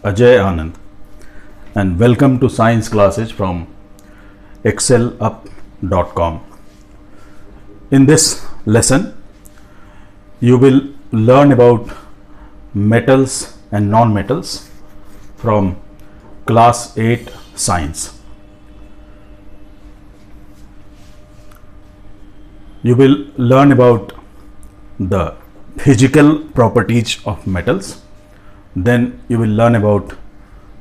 Ajay Anand, and welcome to science classes from excelup.com. In this lesson, you will learn about metals and non-metals from class 8 science. You will learn about the physical properties of metals. Then you will learn about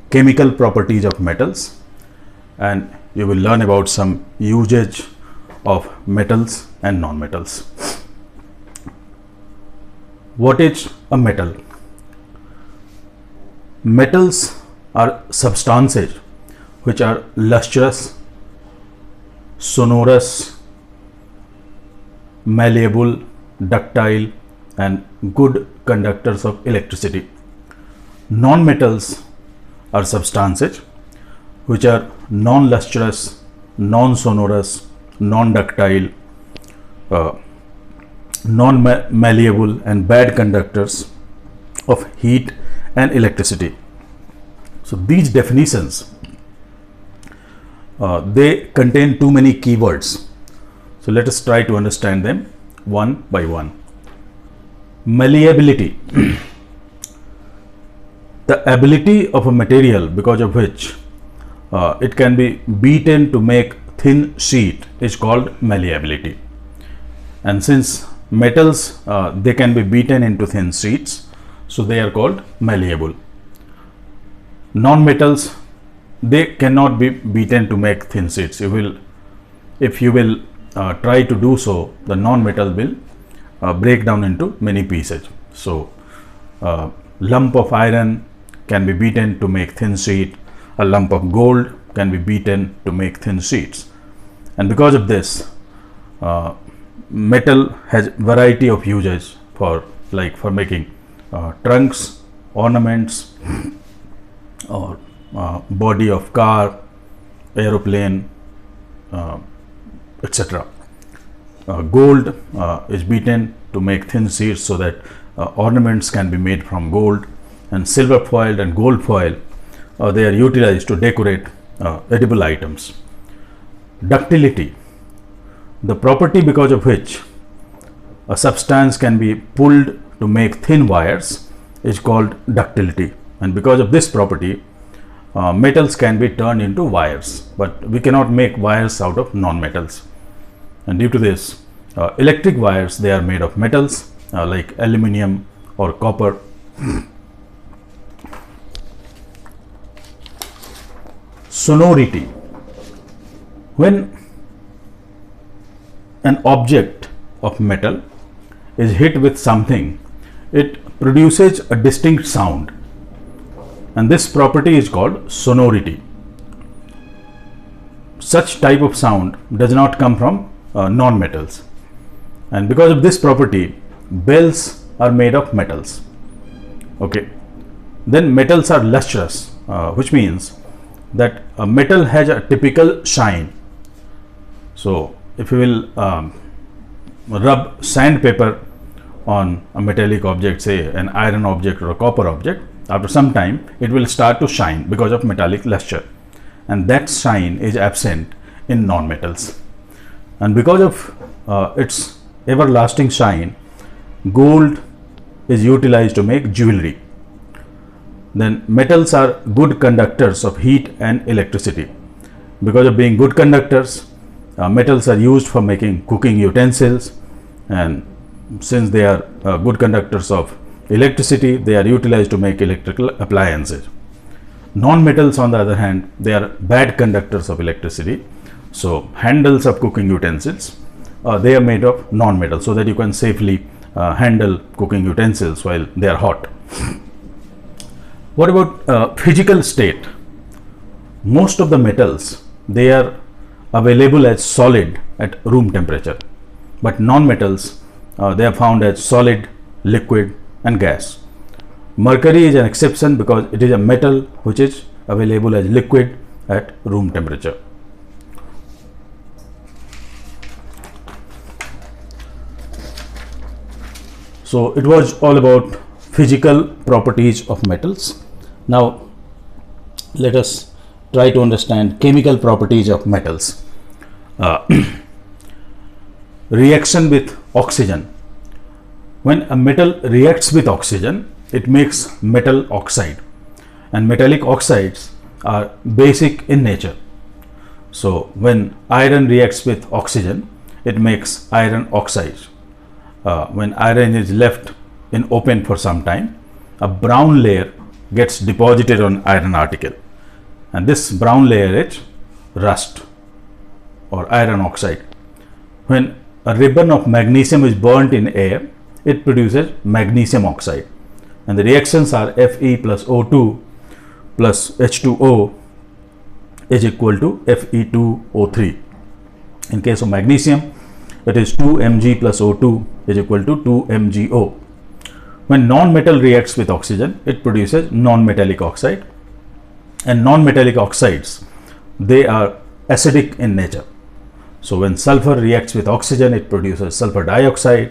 chemical properties of metals, and you will learn about some usage of metals and non-metals. What is a metal? Metals are substances which are lustrous, sonorous, malleable, ductile, and good conductors of electricity. Non-metals are substances which are non-lustrous, non-sonorous, non-ductile, non-malleable, and bad conductors of heat and electricity. So these definitions they contain too many keywords. So let us try to understand them one by one. Malleability. The ability of a material because of which it can be beaten to make thin sheet is called malleability. And since metals they can be beaten into thin sheets, so they are called malleable. Non-metals, they cannot be beaten to make thin sheets. If you will try to do so, the non-metal will break down into many pieces. So lump of iron can be beaten to make thin sheet. A lump of gold can be beaten to make thin sheets. And because of this, metal has variety of uses for making trunks, ornaments, or body of car, aeroplane, etc. Gold is beaten to make thin sheets so that ornaments can be made from gold, and silver foil and gold foil they are utilized to decorate edible items. Ductility, the property because of which a substance can be pulled to make thin wires, is called ductility. And because of this property, metals can be turned into wires, but we cannot make wires out of non-metals. And due to this, electric wires, they are made of metals like aluminium or copper. Sonority. When an object of metal is hit with something, it produces a distinct sound, and this property is called sonority. Such type of sound does not come from non-metals, and because of this property, bells are made of metals. Okay. Then metals are lustrous, which means that a metal has a typical shine. So if you will rub sandpaper on a metallic object, say an iron object or a copper object, after some time it will start to shine because of metallic luster, and that shine is absent in non-metals. And because of its everlasting shine, gold is utilized to make jewelry. Then metals are good conductors of heat and electricity. Because of being good conductors, metals are used for making cooking utensils, and since they are good conductors of electricity, they are utilized to make electrical appliances. Non-metals, on the other hand, they are bad conductors of electricity. So handles of cooking utensils, they are made of non-metal, so that you can safely handle cooking utensils while they are hot. What about physical state? Most of the metals, they are available as solid at room temperature, but non-metals, they are found as solid, liquid, and gas. Mercury is an exception because it is a metal which is available as liquid at room temperature. So it was all about physical properties of metals. Now let us try to understand chemical properties of metals. Uh, Reaction with oxygen. When a metal reacts with oxygen, it makes metal oxide, and metallic oxides are basic in nature. So when iron reacts with oxygen, it makes iron oxide. When iron is left in open for some time, a brown layer gets deposited on iron article, and this brown layer is rust or iron oxide. When a ribbon of magnesium is burnt in air, it produces magnesium oxide, and the reactions are Fe plus O2 plus H2O is equal to Fe2O3. In case of magnesium, it is 2Mg plus O2 is equal to 2MgO. When non-metal reacts with oxygen, it produces non-metallic oxide, and non-metallic oxides, they are acidic in nature. So when sulfur reacts with oxygen, it produces sulfur dioxide,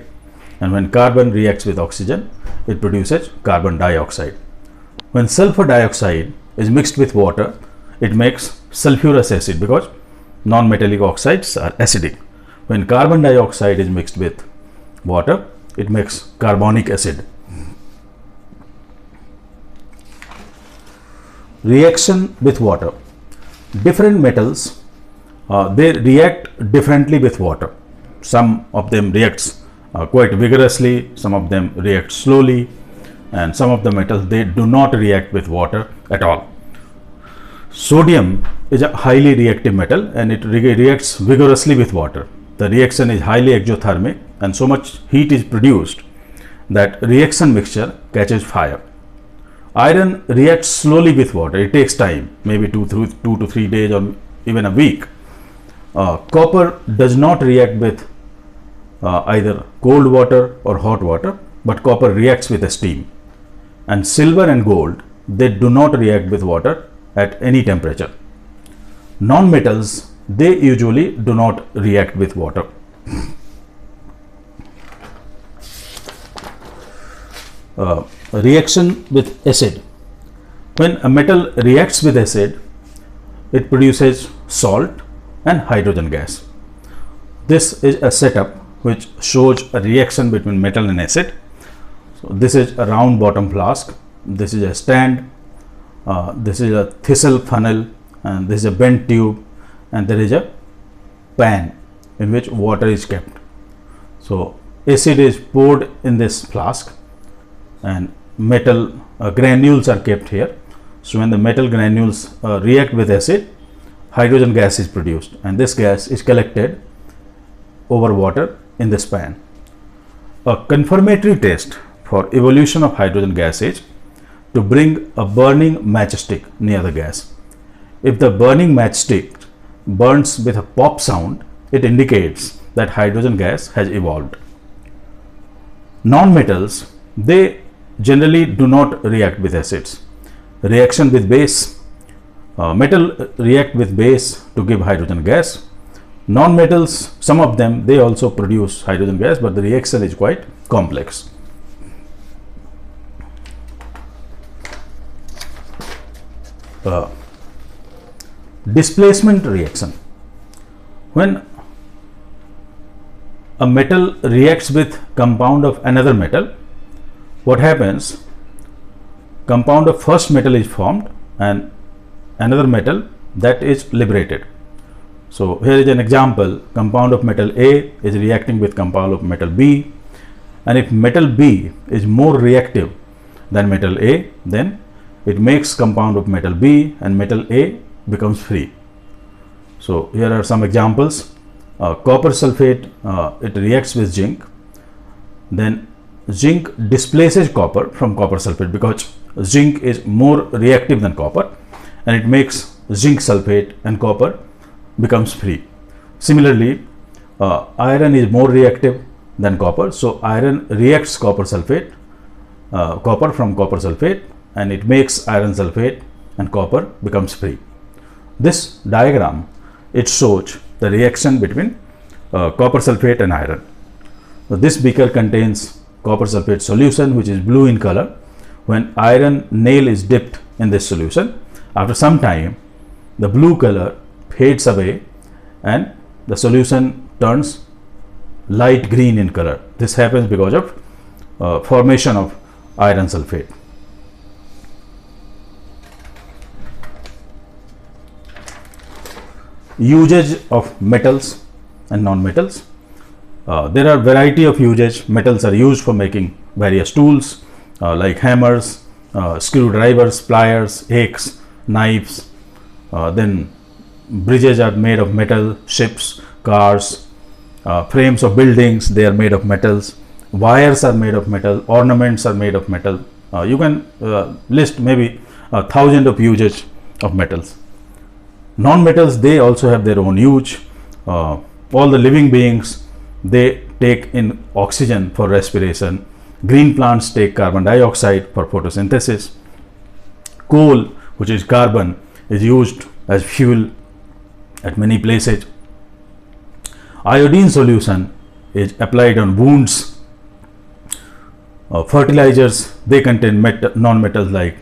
and when carbon reacts with oxygen, it produces carbon dioxide. When sulfur dioxide is mixed with water, it makes sulfurous acid because non-metallic oxides are acidic. When carbon dioxide is mixed with water, it makes carbonic acid. Reaction with water. Different metals they react differently with water. Some of them reacts quite vigorously, some of them react slowly, and some of the metals they do not react with water at all. Sodium is a highly reactive metal, and it reacts vigorously with water. The reaction is highly exothermic, and so much heat is produced that reaction mixture catches fire. Iron reacts slowly with water. It takes time, maybe 2 to 3 days or even a week. Copper does not react with either cold water or hot water, but copper reacts with steam. And silver and gold, they do not react with water at any temperature. Non-metals, they usually do not react with water. Reaction with acid. When a metal reacts with acid, it produces salt and hydrogen gas. This is a setup which shows a reaction between metal and acid. So this is a round bottom flask, this is a stand, this is a thistle funnel, and this is a bent tube, and there is a pan in which water is kept. So acid is poured in this flask, and metal granules are kept here. So when the metal granules react with acid, hydrogen gas is produced, and this gas is collected over water in this pan. A confirmatory test for evolution of hydrogen gas is to bring a burning matchstick near the gas. If the burning matchstick burns with a pop sound, it indicates that hydrogen gas has evolved. Non-metals, they generally do not react with acids. Reaction with base. Metal react with base to give hydrogen gas. Non-metals, some of them, they also produce hydrogen gas, but the reaction is quite complex. Displacement reaction. When a metal reacts with compound of another metal, what happens? Compound of first metal is formed and another metal that is liberated. So here is an example. Compound of metal A is reacting with compound of metal B, and if metal B is more reactive than metal A, then it makes compound of metal B and metal A becomes free. So here are some examples. Copper sulfate, it reacts with zinc, then zinc displaces copper from copper sulfate because zinc is more reactive than copper, and it makes zinc sulfate, and copper becomes free. Similarly, iron is more reactive than copper, so iron reacts copper sulfate, copper from copper sulfate, and it makes iron sulfate, and copper becomes free. This diagram, it shows the reaction between copper sulfate and iron. So this beaker contains copper sulfate solution, which is blue in color. When iron nail is dipped in this solution, After some time, the blue color fades away and the solution turns light green in color. This happens because of formation of iron sulfate. Usage of metals and non-metals. There are variety of usage. Metals are used for making various tools like hammers, screwdrivers, pliers, axe, knives. Then bridges are made of metal, ships, cars, frames of buildings, they are made of metals. Wires are made of metal, ornaments are made of metal. You can list maybe 1,000 of usage of metals. Non-metals, they also have their own use. All the living beings, they take in oxygen for respiration. Green plants take carbon dioxide for photosynthesis. Coal, which is carbon, is used as fuel at many places. Iodine solution is applied on wounds. Fertilizers, they contain non-metals like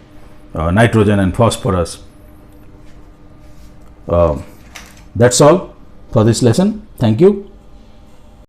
nitrogen and phosphorus. That's all for this lesson. Thank you.